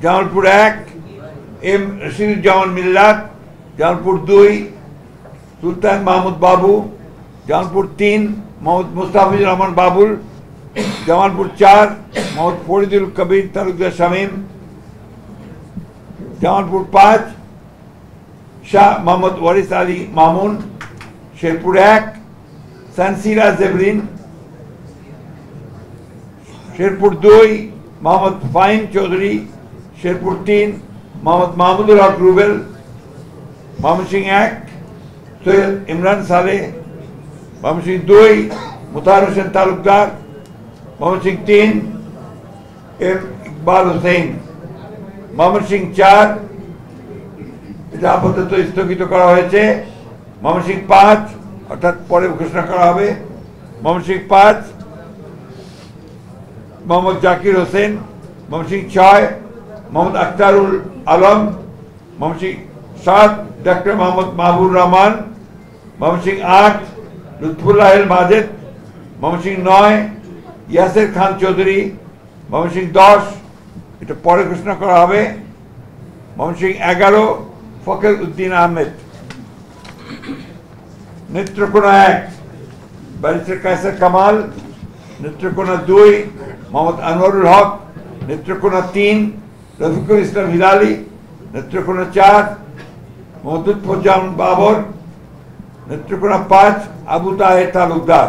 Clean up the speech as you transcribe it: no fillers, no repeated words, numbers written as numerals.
Jamalpur 1 M Rashiduzzaman মিল্লাত, জামালপুর 2 সুলতান মাহমুদ বাবু, জামালপুর 3 মোহাম্মদ মুস্তাফিজুর রহমান বাবুল, জামালপুর 4 মোহাম্মদ ফরিদুল কবির তালুকদার শামীম, জামালপুর 5 শাহ মোহাম্মদ ওয়ারিস Ali Mamun, Sherpur 1 সানসিরা Jebrin, Sherpur 2 Mohammad Fahim Chowdhury, Sherpur 3 Mohammad Mahmudul Haque Rubel, Mymensingh 1 Syed Imran Saleh, Mymensingh 2 Mutahar Hossain Talukdar, Mymensingh 3 M Iqbal Hossain, Mymensingh 4 এটা আপাতত স্থগিত করা হয়েছে, ময়মনসিংহ 5 অর্থাৎ পরে ঘোষণা করা হবে, ময়মনসিংহ 5 মোহাম্মদ জাকির হোসেন, ময়মনসিংহ 6 মোহাম্মদ আখতারুল আলম, ময়মনসিংহ 7 ডক্টর মোহাম্মদ মাহবুর রহমান, ময়মনসিংহ 8 লুৎফুল্লাহ মাজেদ, ময়মনসিংহ 9 ইয়াসের খান চৌধুরী, ময়মনসিংহ 10 এটা পরে ঘোষণা করা হবে, ময়মনসিংহ 11 ফখর উদ্দিন আহমেদ। নেত্রকোনা 1 ব্যারিস্টার কায়সার কামাল, নেত্রকোনা 2 মোহাম্মদ আনোয়ারুল হক, নেত্রকোনা 3 রফিকুল ইসলাম হিলালি, নেত্রকোনা 4 মোহাম্মদ লুৎফুজ্জামান বাবর, নেত্রকোনা 5 আবু তাহের তালুকদার।